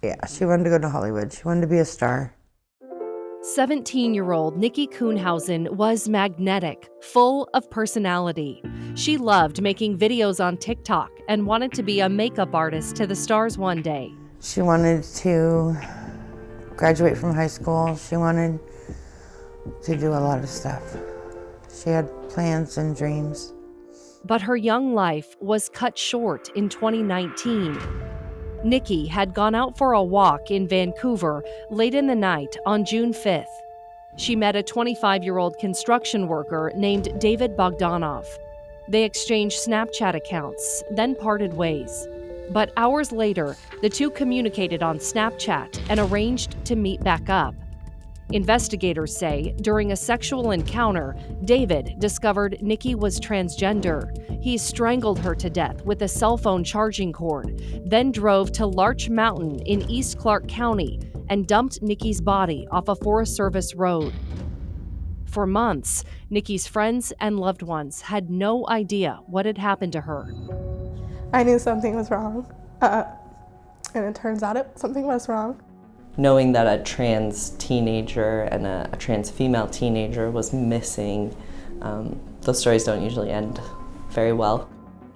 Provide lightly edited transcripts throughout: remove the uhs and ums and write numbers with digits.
Yeah, she wanted to go to Hollywood. She wanted to be a star. 17-year-old Nikki Kuhnhausen was magnetic, full of personality. She loved making videos on TikTok and wanted to be a makeup artist to the stars one day. She wanted to graduate from high school. She wanted to do a lot of stuff. She had plans and dreams. But her young life was cut short in 2019. Nikki had gone out for a walk in Vancouver late in the night on June 5th. She met a 25-year-old construction worker named David Bogdanov. They exchanged Snapchat accounts, then parted ways. But hours later, the two communicated on Snapchat and arranged to meet back up. Investigators say during a sexual encounter, David discovered Nikki was transgender. He strangled her to death with a cell phone charging cord, then drove to Larch Mountain in East Clark County and dumped Nikki's body off a Forest Service road. For months, Nikki's friends and loved ones had no idea what had happened to her. I knew something was wrong, and it turns out something was wrong. Knowing that a trans teenager and a trans female teenager was missing, those stories don't usually end very well.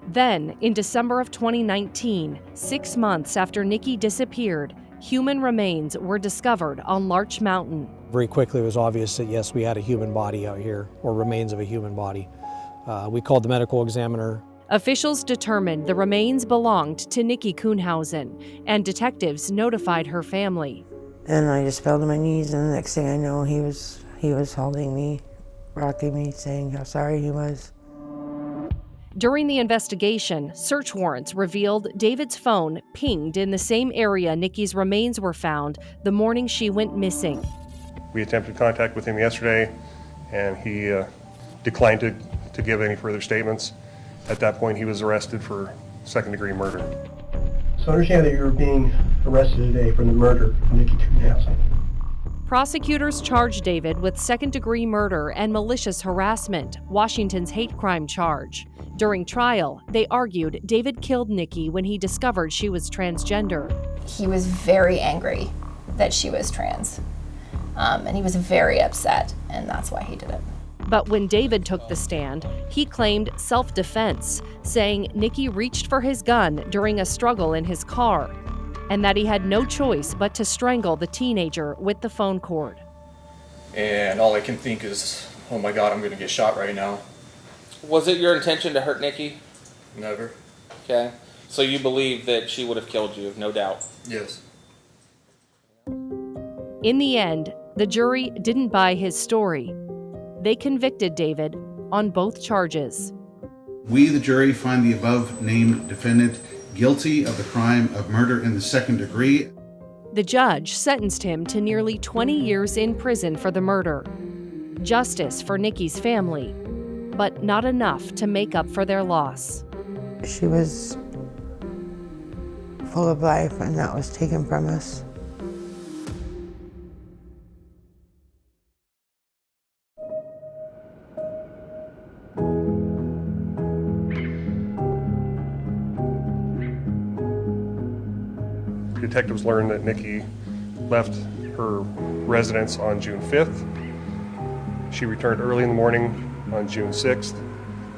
Then, in December of 2019, 6 months after Nikki disappeared, human remains were discovered on Larch Mountain. Very quickly it was obvious that yes, we had a human body out here, or remains of a human body. We called the medical examiner. Officials determined the remains belonged to Nikki Kuhnhausen, and detectives notified her family. And I just fell to my knees, and the next thing I know, he was holding me, rocking me, saying how sorry he was. During the investigation, search warrants revealed David's phone pinged in the same area Nikki's remains were found the morning she went missing. We attempted contact with him yesterday, and he declined to give any further statements. At that point, he was arrested for second-degree murder. So understand that you're being arrested today for the murder of Nikki Kuhnhausen. Prosecutors charged David with second-degree murder and malicious harassment, Washington's hate crime charge. During trial, they argued David killed Nikki when he discovered she was transgender. He was very angry that she was trans, and he was very upset, and that's why he did it. But when David took the stand, he claimed self-defense, saying Nikki reached for his gun during a struggle in his car, and that he had no choice but to strangle the teenager with the phone cord. And all I can think is, oh my God, I'm gonna get shot right now. Was it your intention to hurt Nikki? Never. Okay. So you believe that she would have killed you, no doubt? Yes. In the end, the jury didn't buy his story. They convicted David on both charges. We, the jury, find the above-named defendant guilty of the crime of murder in the second degree. The judge sentenced him to nearly 20 years in prison for the murder. Justice for Nikki's family, but not enough to make up for their loss. She was full of life, and that was taken from us. Detectives learned that Nikki left her residence on June 5th. She returned early in the morning on June 6th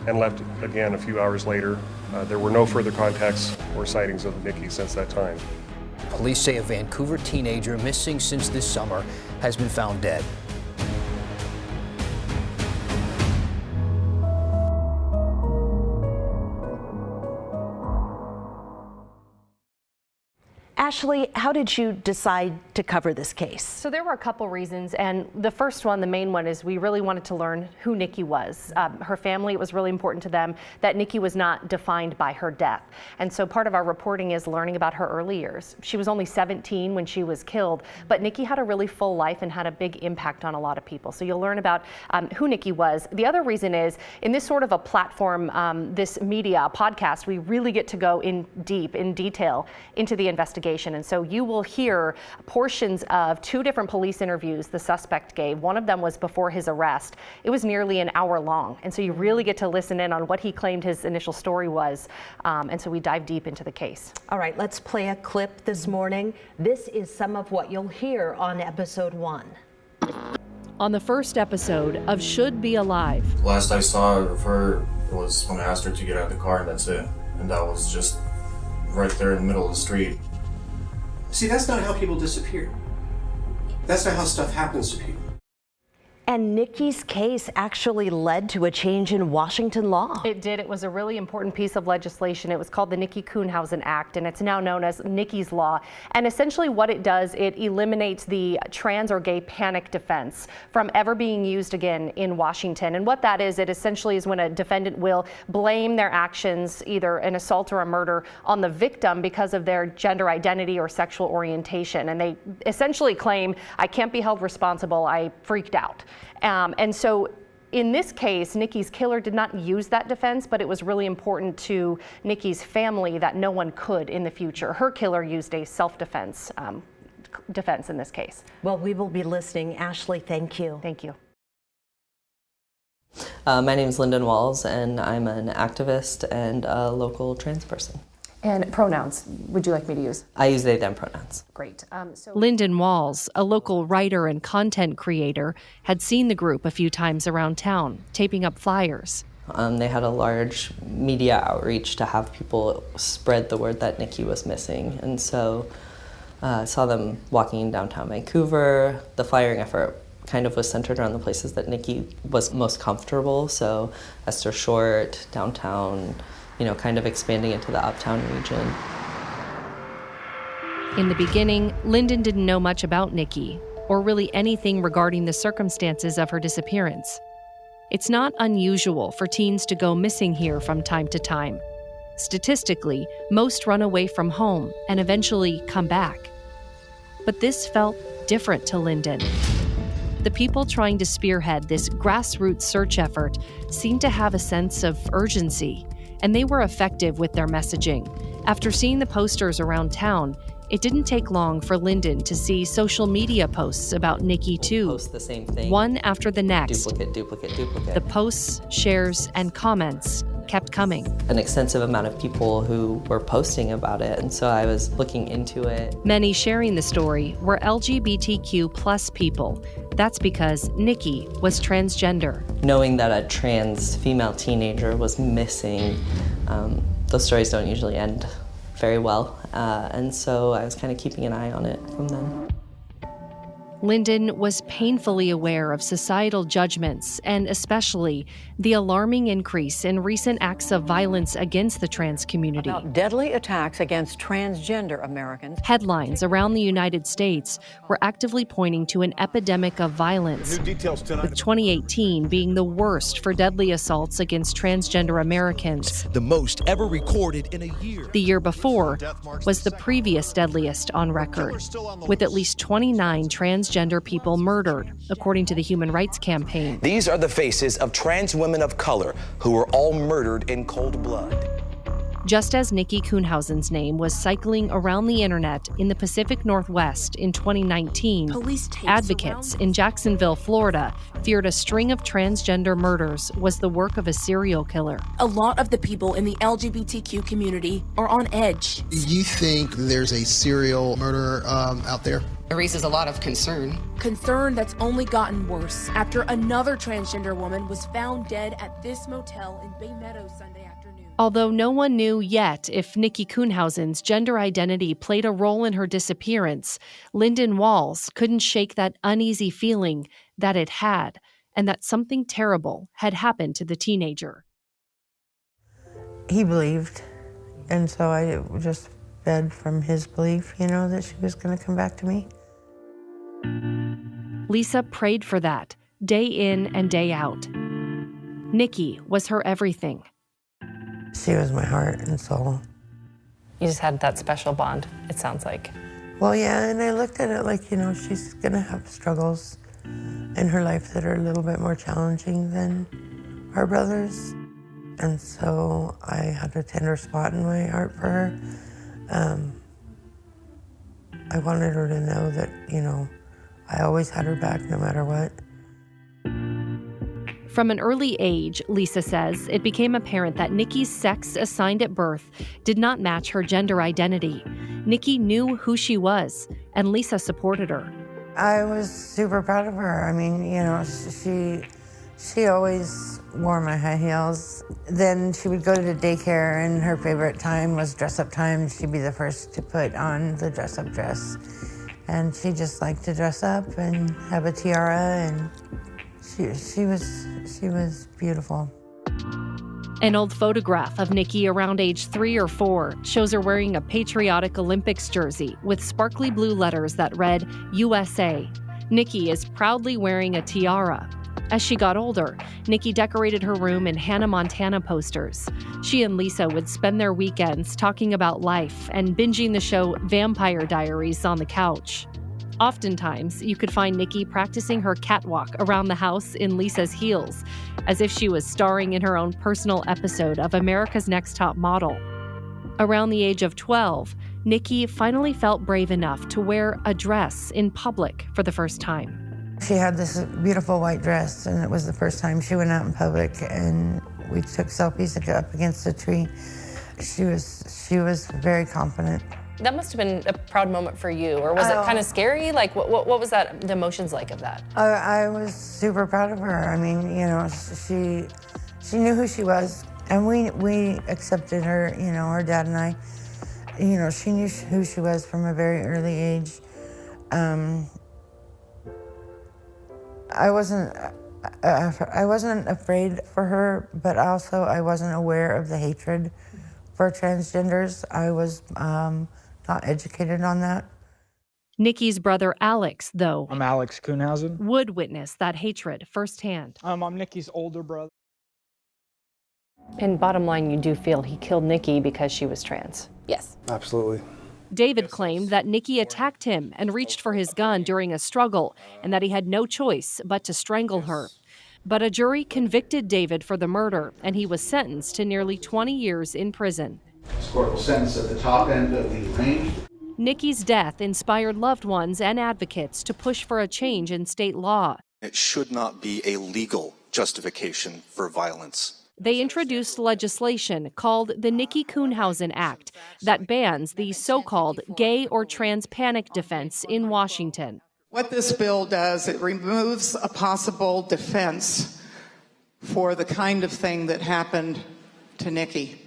and left again a few hours later. There were no further contacts or sightings of Nikki since that time. Police say a Vancouver teenager missing since this summer has been found dead. Ashley, how did you decide to cover this case? So there were a couple reasons, and the first one, the main one, is we really wanted to learn who Nikki was. Her family, it was really important to them that Nikki was not defined by her death. And so part of our reporting is learning about her early years. She was only 17 when she was killed, but Nikki had a really full life and had a big impact on a lot of people. So you'll learn about who Nikki was. The other reason is, in this sort of a platform, this media podcast, we really get to go in deep, in detail, into the investigation. investigation. And so you will hear portions of 2 different police interviews the suspect gave. One of them was before his arrest. It was nearly an hour long. And so you really get to listen in on what he claimed his initial story was. And so we dive deep into the case. All right, let's play a clip this morning. This is some of what you'll hear on episode 1. On the first episode of Should Be Alive. Last I saw of her was when I asked her to get out of the car, and that's it. And that was just right there in the middle of the street. See, that's not how people disappear. That's not how stuff happens to people. And Nikki's case actually led to a change in Washington law. It did. It was a really important piece of legislation. It was called the Nikki Kuhnhausen Act, and it's now known as Nikki's Law. And essentially what it does, it eliminates the trans or gay panic defense from ever being used again in Washington. And what that is, it essentially is when a defendant will blame their actions, either an assault or a murder, on the victim because of their gender identity or sexual orientation. And they essentially claim, I can't be held responsible, I freaked out. And so in this case, Nikki's killer did not use that defense, but it was really important to Nikki's family that no one could in the future. Her killer used a self-defense defense in this case. Well, we will be listening. Ashley, thank you. Thank you. My name is Lyndon Walls, and I'm an activist and a local trans person. And pronouns, would you like me to use? I use they, them pronouns. Great. Lyndon Walls, a local writer and content creator, had seen the group a few times around town, taping up flyers. They had a large media outreach to have people spread the word that Nikki was missing. And so I saw them walking in downtown Vancouver. The flyering effort kind of was centered around the places that Nikki was most comfortable. So Esther Short, downtown, kind of expanding into the uptown region. In the beginning, Lyndon didn't know much about Nikki, or really anything regarding the circumstances of her disappearance. It's not unusual for teens to go missing here from time to time. Statistically, most run away from home and eventually come back. But this felt different to Lyndon. The people trying to spearhead this grassroots search effort seemed to have a sense of urgency, and they were effective with their messaging. After seeing the posters around town, it didn't take long for Lyndon to see social media posts about Nikki too. Post the same thing. One after the next. Duplicate, duplicate, duplicate. The posts, shares, and comments kept coming. An extensive amount of people who were posting about it, and so I was looking into it. Many sharing the story were LGBTQ plus people. That's because Nikki was transgender. Knowing that a trans female teenager was missing, those stories don't usually end very well. And so I was kind of keeping an eye on it from then. Lyndon was painfully aware of societal judgments and especially the alarming increase in recent acts of violence against the trans community. About deadly attacks against transgender Americans. Headlines around the United States were actively pointing to an epidemic of violence, with 2018 being the worst for deadly assaults against transgender Americans. The most ever recorded in a year. The year before was the previous deadliest on record, with at least 29 transgender people murdered, according to the Human Rights Campaign. These are the faces of trans women of color who were all murdered in cold blood. Just as Nikki Kuhnhausen's name was cycling around the internet in the Pacific Northwest in 2019, advocates in Jacksonville, Florida, feared a string of transgender murders was the work of a serial killer. A lot of the people in the LGBTQ community are on edge. You think there's a serial murderer out there? It raises a lot of concern. Concern that's only gotten worse after another transgender woman was found dead at this motel in Bay Meadows Sunday afternoon. Although no one knew yet if Nikki Kuhnhausen's gender identity played a role in her disappearance, Lyndon Walls couldn't shake that uneasy feeling that it had, and that something terrible had happened to the teenager. He believed, and so I just fed from his belief, that she was going to come back to me. Lisa prayed for that, day in and day out. Nikki was her everything. She was my heart and soul. You just had that special bond, it sounds like. Well, yeah, and I looked at it like, she's going to have struggles in her life that are a little bit more challenging than our brothers. And so I had a tender spot in my heart for her. I wanted her to know that, I always had her back no matter what. From an early age, Lisa says, it became apparent that Nikki's sex assigned at birth did not match her gender identity. Nikki knew who she was, and Lisa supported her. I was super proud of her. I mean, she always wore my high heels. Then she would go to the daycare, and her favorite time was dress-up time. She'd be the first to put on the dress-up dress. And she just liked to dress up and have a tiara, and she was beautiful. An old photograph of Nikki around age 3 or 4 shows her wearing a patriotic Olympics jersey with sparkly blue letters that read USA. Nikki is proudly wearing a tiara. As she got older, Nikki decorated her room in Hannah Montana posters. She and Lisa would spend their weekends talking about life and binging the show Vampire Diaries on the couch. Oftentimes, you could find Nikki practicing her catwalk around the house in Lisa's heels, as if she was starring in her own personal episode of America's Next Top Model. Around the age of 12, Nikki finally felt brave enough to wear a dress in public for the first time. She had this beautiful white dress, and it was the first time she went out in public, and we took selfies up against a tree. She was very confident. That must have been a proud moment for you, or was it kind of scary? Like, what was that, the emotions like of that? I was super proud of her. I mean, she knew who she was, and we accepted her, her dad and I. She knew who she was from a very early age. I wasn't afraid for her, but also I wasn't aware of the hatred for transgenders. I was not educated on that. Nikki's brother Alex, though, I'm Alex Kuhnhausen. would witness that hatred firsthand. I'm Nikki's older brother. And bottom line, you do feel he killed Nikki because she was trans. Yes. Absolutely. David claimed that Nikki attacked him and reached for his gun during a struggle, and that he had no choice but to strangle her. But a jury convicted David for the murder, and he was sentenced to nearly 20 years in prison. This court will sentence at the top end of the range. Nikki's death inspired loved ones and advocates to push for a change in state law. It should not be a legal justification for violence. They introduced legislation called the Nikki Kuhnhausen Act that bans the so-called gay or trans panic defense in Washington. What this bill does, it removes a possible defense for the kind of thing that happened to Nikki.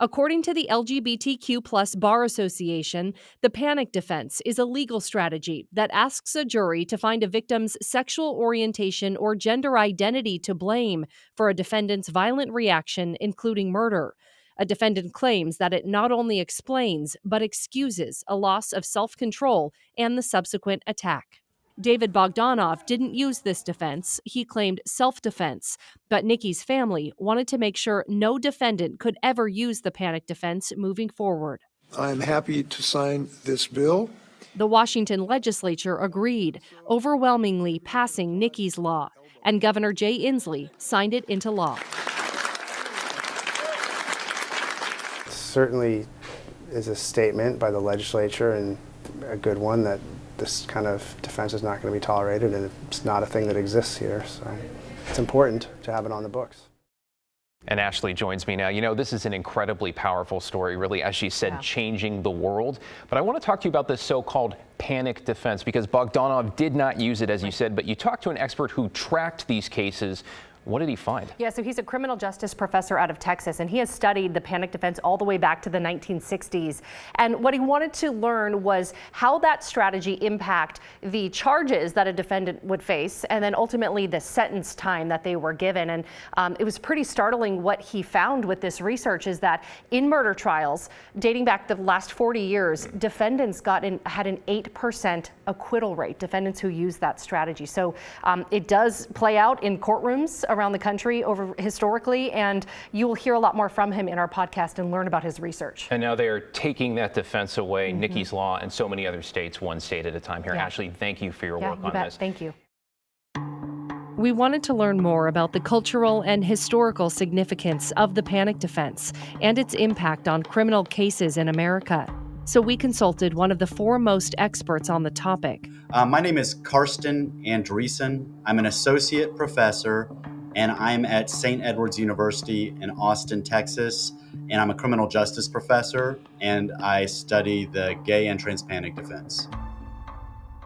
According to the LGBTQ+ Bar Association, the panic defense is a legal strategy that asks a jury to find a victim's sexual orientation or gender identity to blame for a defendant's violent reaction, including murder. A defendant claims that it not only explains, but excuses a loss of self-control and the subsequent attack. David Bogdanov didn't use this defense. He claimed self-defense, but Nikki's family wanted to make sure no defendant could ever use the panic defense moving forward. I'm happy to sign this bill. The Washington legislature agreed, overwhelmingly passing Nikki's law, and Governor Jay Inslee signed it into law. It certainly is a statement by the legislature, and a good one, that this kind of defense is not going to be tolerated, and it's not a thing that exists here. So it's important to have it on the books. And Ashley joins me now. This is an incredibly powerful story, really, as she said, changing the world. But I want to talk to you about this so-called panic defense, because Bogdanov did not use it, as you said, but you talked to an expert who tracked these cases. What did he find? Yeah, so he's a criminal justice professor out of Texas, and he has studied the panic defense all the way back to the 1960s. And what he wanted to learn was how that strategy impact the charges that a defendant would face, and then ultimately the sentence time that they were given. And it was pretty startling what he found with this research is that in murder trials, dating back the last 40 years, defendants had an 8% acquittal rate, defendants who use that strategy. So it does play out in courtrooms around the country historically, and you will hear a lot more from him in our podcast and learn about his research. And now they are taking that defense away, Nikki's law, and so many other states, one state at a time here. Ashley, thank you for your work on this. Thank you. We wanted to learn more about the cultural and historical significance of the panic defense and its impact on criminal cases in America. So we consulted one of the foremost experts on the topic. My name is Karsten Andreessen. I'm an associate professor, and I'm at St. Edward's University in Austin, Texas, and I'm a criminal justice professor, and I study the gay and trans panic defense.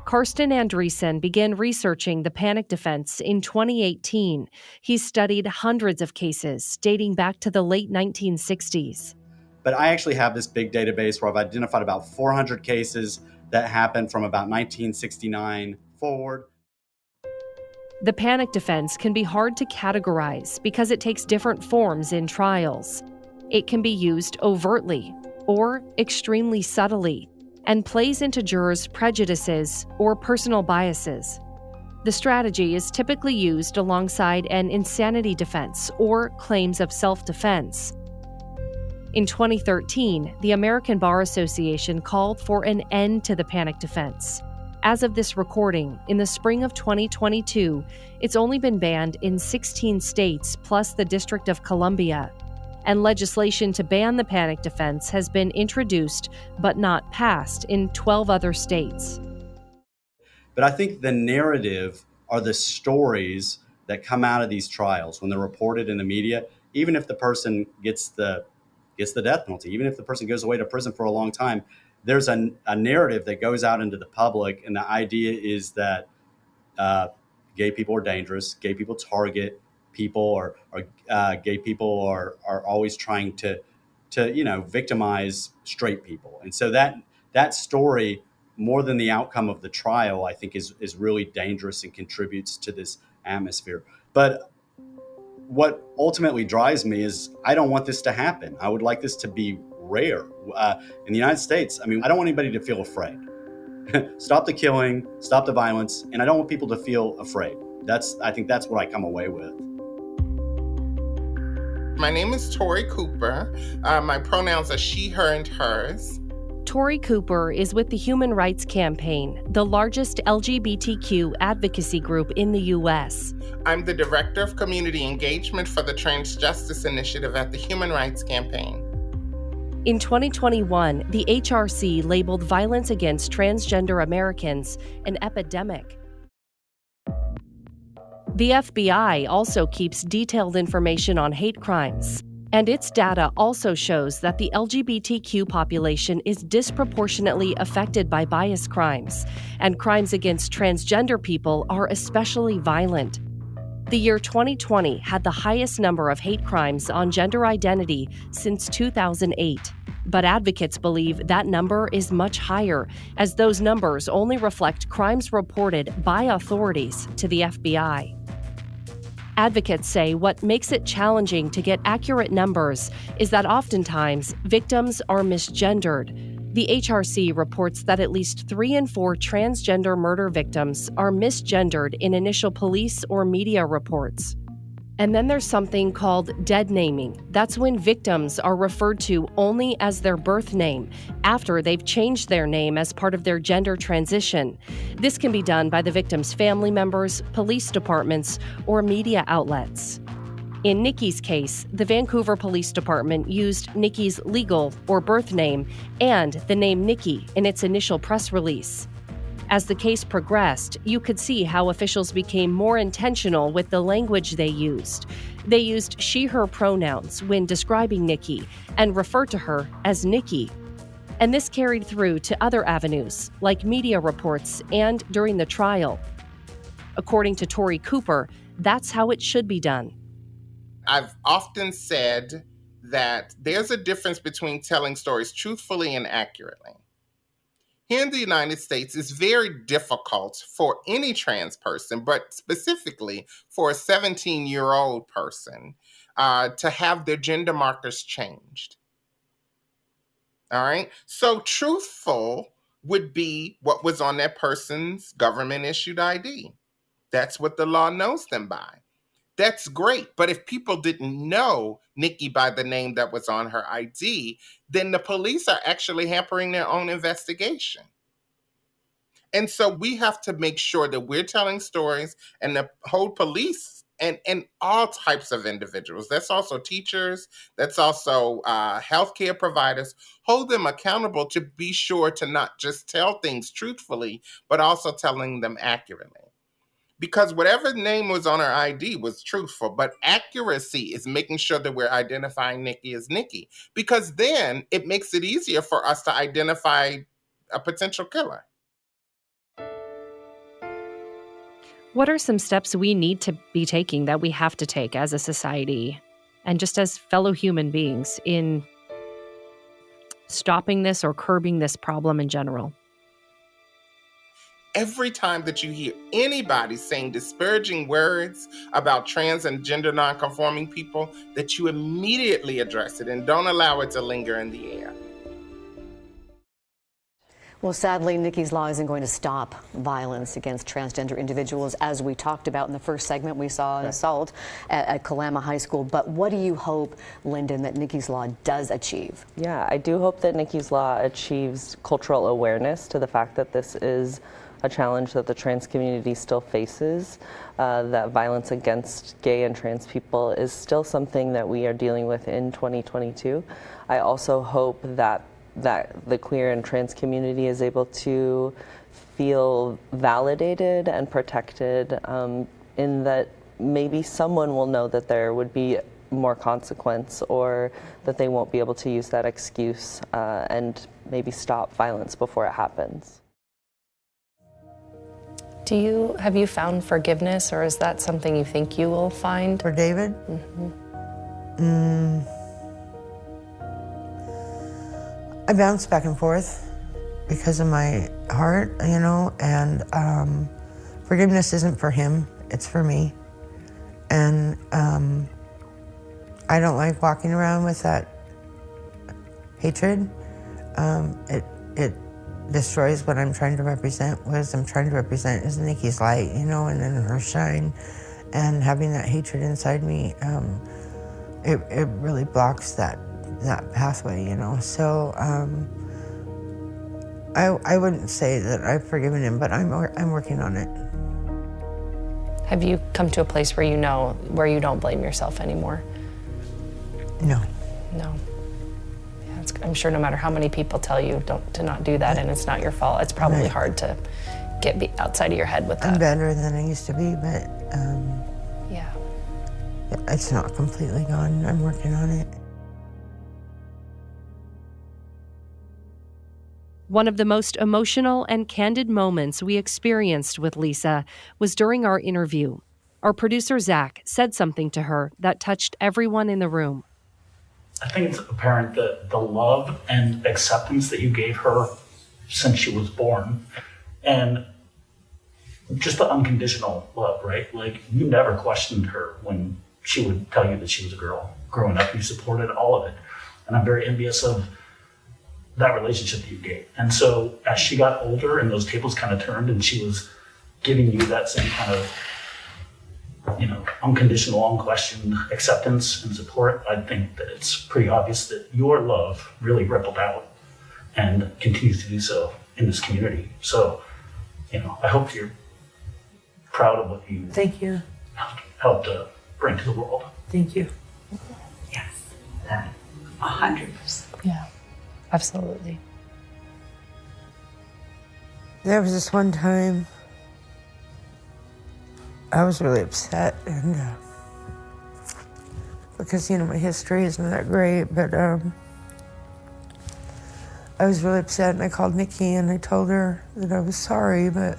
Karsten Andreessen began researching the panic defense in 2018. He studied hundreds of cases dating back to the late 1960s. But I actually have this big database where I've identified about 400 cases that happened from about 1969 forward. The panic defense can be hard to categorize because it takes different forms in trials. It can be used overtly or extremely subtly and plays into jurors' prejudices or personal biases. The strategy is typically used alongside an insanity defense or claims of self-defense. In 2013, the American Bar Association called for an end to the panic defense. As of this recording, in the spring of 2022, it's only been banned in 16 states plus the District of Columbia. And legislation to ban the panic defense has been introduced but not passed in 12 other states. But I think the narrative are the stories that come out of these trials when they're reported in the media. Even if the person gets the death penalty, even if the person goes away to prison for a long time, there's a narrative that goes out into the public, and the idea is that gay people are dangerous, gay people target people, or gay people are always trying to victimize straight people. And so that story, more than the outcome of the trial, I think is really dangerous and contributes to this atmosphere. But what ultimately drives me is I don't want this to happen. I would like this to be rare. In the United States, I don't want anybody to feel afraid. Stop the killing, stop the violence, and I don't want people to feel afraid. I think that's what I come away with. My name is Tori Cooper. My pronouns are she, her, and hers. Tori Cooper is with the Human Rights Campaign, the largest LGBTQ advocacy group in the U.S. I'm the Director of Community Engagement for the Trans Justice Initiative at the Human Rights Campaign. In 2021, the HRC labeled violence against transgender Americans an epidemic. The FBI also keeps detailed information on hate crimes, and its data also shows that the LGBTQ population is disproportionately affected by bias crimes, and crimes against transgender people are especially violent. The year 2020 had the highest number of hate crimes on gender identity since 2008. But advocates believe that number is much higher, as those numbers only reflect crimes reported by authorities to the FBI. Advocates say what makes it challenging to get accurate numbers is that oftentimes victims are misgendered. The HRC reports that at least 3 in 4 transgender murder victims are misgendered in initial police or media reports. And then there's something called dead naming. That's when victims are referred to only as their birth name after they've changed their name as part of their gender transition. This can be done by the victim's family members, police departments, or media outlets. In Nikki's case, the Vancouver Police Department used Nikki's legal or birth name and the name Nikki in its initial press release. As the case progressed, you could see how officials became more intentional with the language they used. They used she/her pronouns when describing Nikki and referred to her as Nikki. And this carried through to other avenues, like media reports and during the trial. According to Tori Cooper, that's how it should be done. I've often said that there's a difference between telling stories truthfully and accurately. Here in the United States, it's very difficult for any trans person, but specifically for a 17-year-old person, to have their gender markers changed. All right? So truthful would be what was on that person's government-issued ID. That's what the law knows them by. That's great. But if people didn't know Nikki by the name that was on her ID, then the police are actually hampering their own investigation. And so we have to make sure that we're telling stories and the whole police and all types of individuals. That's also teachers, that's also healthcare providers. Hold them accountable to be sure to not just tell things truthfully, but also telling them accurately. Because whatever name was on her ID was truthful, but accuracy is making sure that we're identifying Nikki as Nikki, because then it makes it easier for us to identify a potential killer. What are some steps we need to be taking, that we have to take as a society and just as fellow human beings, in stopping this or curbing this problem in general? Every time that you hear anybody saying disparaging words about trans and gender nonconforming people, that you immediately address it and don't allow it to linger in the air. Well, sadly, Nikki's Law isn't going to stop violence against transgender individuals. As we talked about in the first segment, we saw an assault at Kalama High School. But what do you hope, Lyndon, that Nikki's Law does achieve? Yeah, I do hope that Nikki's Law achieves cultural awareness to the fact that this is a challenge that the trans community still faces, that violence against gay and trans people is still something that we are dealing with in 2022. I also hope that the queer and trans community is able to feel validated and protected, in that maybe someone will know that there would be more consequence, or that they won't be able to use that excuse and maybe stop violence before it happens. Have you found forgiveness, or is that something you think you will find? For David? I bounce back and forth because of my heart, you know, and forgiveness isn't for him, it's for me. And I don't like walking around with that hatred. It destroys what I'm trying to represent. What I'm trying to represent is Nikki's light, you know, and then her shine. And having that hatred inside me, it really blocks that pathway, you know. So I wouldn't say that I've forgiven him, but I'm working on it. Have you come to a place where you don't blame yourself anymore? No. No. Yeah, I'm sure no matter how many people tell you to not do that, and it's not your fault, it's probably hard to get outside of your head with that. I'm better than I used to be, but yeah, it's not completely gone. I'm working on it. One of the most emotional and candid moments we experienced with Lisa was during our interview. Our producer, Zach, said something to her that touched everyone in the room. I think it's apparent that the love and acceptance that you gave her since she was born, and just the unconditional love, right? Like, you never questioned her when she would tell you that she was a girl. Growing up, you supported all of it. And I'm very envious of that relationship that you gave. And so as she got older and those tables kind of turned and she was giving you that same kind of, you know, unconditional, unquestioned acceptance and support, I think that it's pretty obvious that your love really rippled out and continues to do so in this community. So, you know, I hope you're proud of what you Thank you. helped bring to the world. Thank you. Yes, 100%. Yeah, absolutely. There was this one time I was really upset, and because, you know, my history isn't that great, but I was really upset, and I called Nikki and I told her that I was sorry, but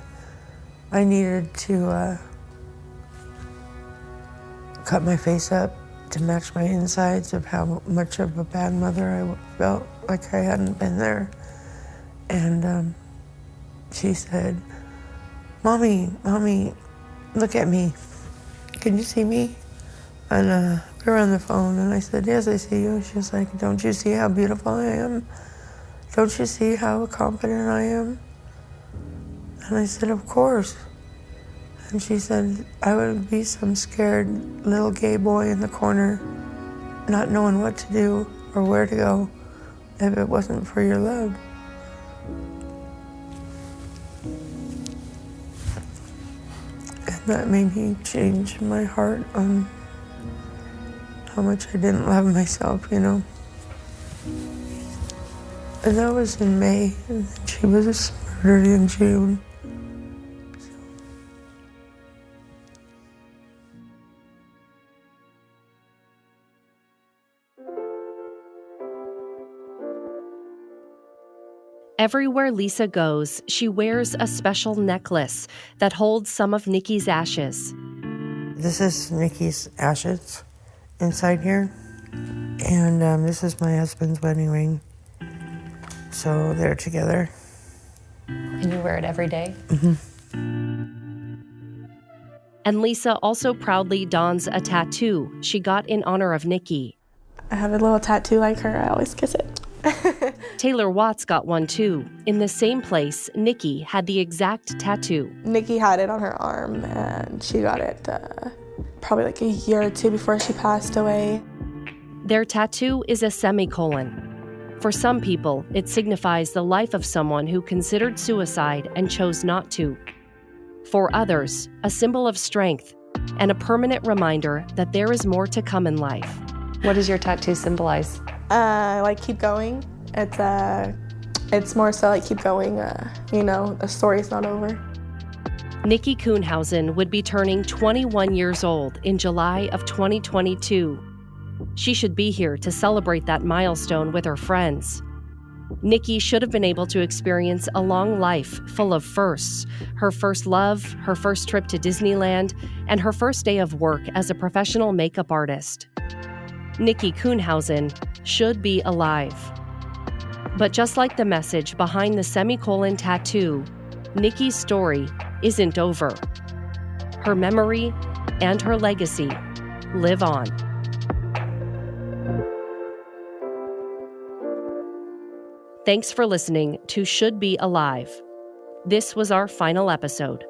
I needed to cut my face up to match my insides of how much of a bad mother I felt like I hadn't been there. And she said, Mommy, look at me. Can you see me? And we were on the phone, and I said, yes, I see you. She was like, don't you see how beautiful I am? Don't you see how confident I am? And I said, of course. And she said, I would be some scared little gay boy in the corner, not knowing what to do or where to go if it wasn't for your love. And that made me change my heart on how much I didn't love myself, you know. And that was in May, and then she was murdered in June. Everywhere Lisa goes, she wears a special necklace that holds some of Nikki's ashes. This is Nikki's ashes inside here. And this is my husband's wedding ring. So they're together. And you wear it every day? And Lisa also proudly dons a tattoo she got in honor of Nikki. I have a little tattoo like her. I always kiss it. Taylor Watts got one too, in the same place Nikki had the exact tattoo. Nikki had it on her arm, and she got it probably like a year or two before she passed away. Their tattoo is a semicolon. For some people, it signifies the life of someone who considered suicide and chose not to. For others, a symbol of strength and a permanent reminder that there is more to come in life. What does your tattoo symbolize? Like keep going. It's more so like keep going. You know, the story's not over. Nikki Kuhnhausen would be turning 21 years old in July of 2022. She should be here to celebrate that milestone with her friends. Nikki should have been able to experience a long life full of firsts. Her first love, her first trip to Disneyland, and her first day of work as a professional makeup artist. Nikki Kuhnhausen should be alive. But just like the message behind the semicolon tattoo, Nikki's story isn't over. Her memory and her legacy live on. Thanks for listening to Should Be Alive. This was our final episode.